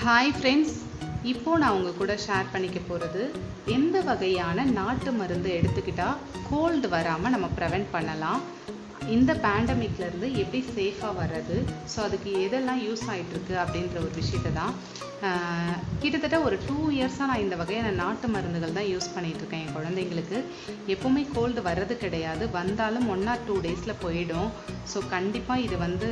Hi friends, இப்போது நான் உங்கள் கூட ஷேர் பண்ணிக்க போகிறது எந்த வகையான நாட்டு மருந்து எடுத்துக்கிட்டால் கோல்டு வராமல் நம்ம ப்ரிவெண்ட் பண்ணலாம், இந்த பேண்டமிக்லேருந்து எப்படி சேஃபாக வர்றது, ஸோ அதுக்கு எதெல்லாம் யூஸ் ஆகிட்டுருக்கு அப்படின்ற ஒரு விஷயத்தை தான் கிட்டத்தட்ட ஒரு 2 இயர்ஸாக நான் இந்த வகையான நாட்டு மருந்துகள் தான் யூஸ் பண்ணிகிட்ருக்கேன். என் குழந்தைங்களுக்கு எப்போவுமே கோல்டு வர்றது கிடையாது, வந்தாலும் 1 or 2 டேஸில் போயிடும். ஸோ கண்டிப்பாக இது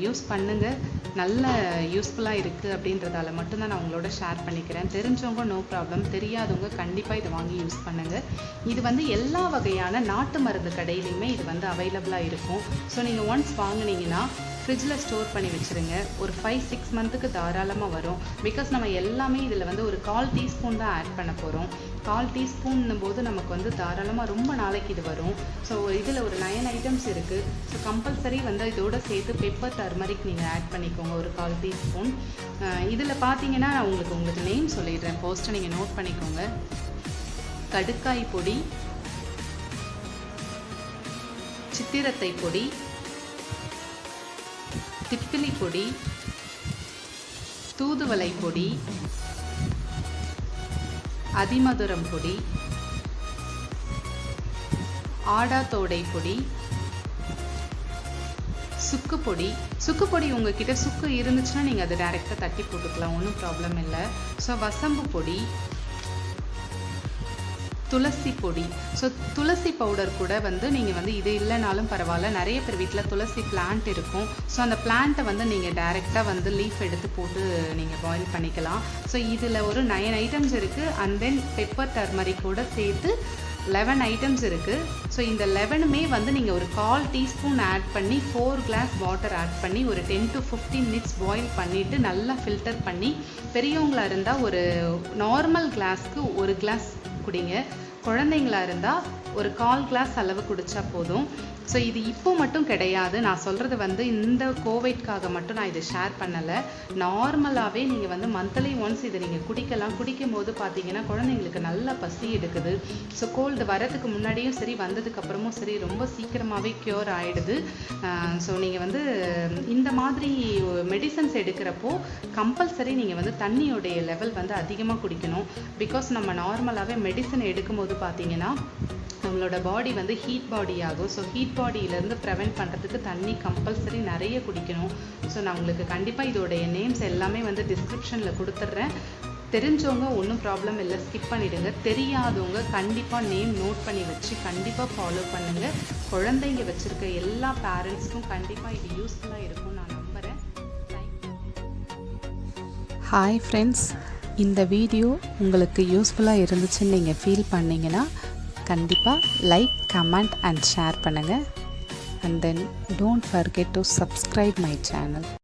யூஸ் பண்ணுங்கள், நல்ல யூஸ்ஃபுல்லாக இருக்குது அப்படின்றதால மட்டும்தான் நான் உங்களோட ஷேர் பண்ணிக்கிறேன். தெரிஞ்சவங்க நோ ப்ராப்ளம், தெரியாதவங்க கண்டிப்பாக இதை வாங்கி யூஸ் பண்ணுங்கள். இது எல்லா வகையான நாட்டு மருந்து கடையிலையுமே இது அவைலபிளாக இருக்கும். ஸோ நீங்கள் ஒன்ஸ் வாங்கினீங்கன்னா ஃப்ரிட்ஜில் ஸ்டோர் பண்ணி வச்சுருங்க. ஒரு 5-6 மந்த்துக்கு தாராளமாக வரும். பிகாஸ் நம்ம எல்லாமே இதில் ஒரு 1/4 டீஸ்பூன் தான் ஆட் பண்ண போகிறோம். 1/4 டீஸ்பூன்னும் போது நமக்கு தாராளமாக ரொம்ப நாளைக்கு இது வரும். ஸோ இதில் ஒரு 9 ஐட்டம்ஸ் இருக்குது. ஸோ கம்பல்சரி இதோட சேர்த்து பெப்பர் டர்மரிக் நீங்கள் ஆட் பண்ணிக்கோங்க, ஒரு 1/4 டீஸ்பூன். இதில் பார்த்தீங்கன்னா நான் உங்களுக்கு நேம் சொல்லிடுறேன், ஃபர்ஸ்ட்டு நீங்கள் நோட் பண்ணிக்கோங்க. கடுக்காய் பொடி, சித்திரத்தை பொடி, திப்பிலி பொடி, தூதுவளை பொடி, அதிமதுரம் பொடி, ஆடாத்தோடை பொடி, சுக்கு பொடி. சுக்கு பொடி உங்ககிட்ட சுக்கு இருந்துச்சுன்னா நீங்கள் அதை டைரெக்டாக தட்டி போட்டுக்கலாம், ஒன்றும் ப்ராப்ளம் இல்லை. ஸோ வசம்பு பொடி, துளசி பொடி. ஸோ துளசி பவுடர் கூட நீங்கள் இது இல்லைனாலும் பரவாயில்ல, நிறைய பேர் வீட்டில் துளசி பிளான்ட் இருக்கும். ஸோ அந்த பிளான்ட்டை நீங்கள் டைரெக்டாக லீஃப் எடுத்து போட்டு நீங்கள் பாயில் பண்ணிக்கலாம். ஸோ இதில் ஒரு 9 ஐட்டம்ஸ் இருக்குது. அண்ட் தென் பெப்பர் டர்மரிக்கோட சேர்த்து 11 ஐட்டம்ஸ் இருக்குது. ஸோ இந்த 11மே நீங்கள் ஒரு 1/4 டீஸ்பூன் ஆட் பண்ணி 4 கிளாஸ் வாட்டர் ஆட் பண்ணி ஒரு 10 to 15 மினிட்ஸ் பாயில் பண்ணிவிட்டு நல்லா ஃபில்டர் பண்ணி, பெரியவங்களாக இருந்தால் ஒரு நார்மல் கிளாஸ்க்கு 1 கிளாஸ் குடிங்க, குழந்தைங்களா இருந்தால் ஒரு 1/4 கிளாஸ் அளவு குடித்தா போதும். ஸோ இது இப்போ மட்டும் கிடையாது, நான் சொல்கிறது இந்த கோவிட்காக மட்டும் நான் இதை ஷேர் பண்ணலை. நார்மலாகவே நீங்கள் மந்த்லி ஒன்ஸ் இதை நீங்கள் குடிக்கலாம். குடிக்கும் போது பார்த்தீங்கன்னா குழந்தைங்களுக்கு நல்லா பசி எடுக்குது. ஸோ கோல்டு வரதுக்கு முன்னாடியும் சரி, வந்ததுக்கப்புறமும் சரி, ரொம்ப சீக்கிரமாகவே க்யூர் ஆகிடுது. ஸோ நீங்கள் இந்த மாதிரி மெடிசன்ஸ் எடுக்கிறப்போ கம்பல்சரி நீங்கள் தண்ணியோடைய லெவல் அதிகமாக குடிக்கணும். பிகாஸ் நம்ம நார்மலாகவே மெடிசன் எடுக்கும்போது பார்த்தீங்கன்னா நம்மளோட பாடி ஹீட் பாடி ஆகும். ஸோ ஹீட் பாடியிலேருந்து ப்ரிவெண்ட் பண்ணுறதுக்கு தண்ணி கம்பல்சரி நிறைய குடிக்கணும். ஸோ நான் உங்களுக்கு கண்டிப்பாக இதோடைய நேம்ஸ் எல்லாமே டிஸ்கிரிப்ஷனில் கொடுத்துட்றேன். தெரிஞ்சவங்க ஒன்றும் ப்ராப்ளம் இல்லை, ஸ்கிப் பண்ணிவிடுங்க. தெரியாதவங்க கண்டிப்பாக நேம் நோட் பண்ணி வச்சு கண்டிப்பாக ஃபாலோ பண்ணுங்கள். குழந்தைங்க வச்சுருக்க எல்லா பேரண்ட்ஸ்க்கும் கண்டிப்பாக இது யூஸ்ஃபுல்லாக இருக்கும் நான் நம்புகிறேன். ஹாய் ஃப்ரெண்ட்ஸ், இந்த வீடியோ உங்களுக்கு யூஸ்ஃபுல்லாக இருந்துச்சுன்னு நீங்கள் ஃபீல் பண்ணிங்கன்னா கண்டிப்பாக லைக், கமெண்ட் அண்ட் ஷேர் பண்ணுங்கள். And then don't forget to subscribe my channel.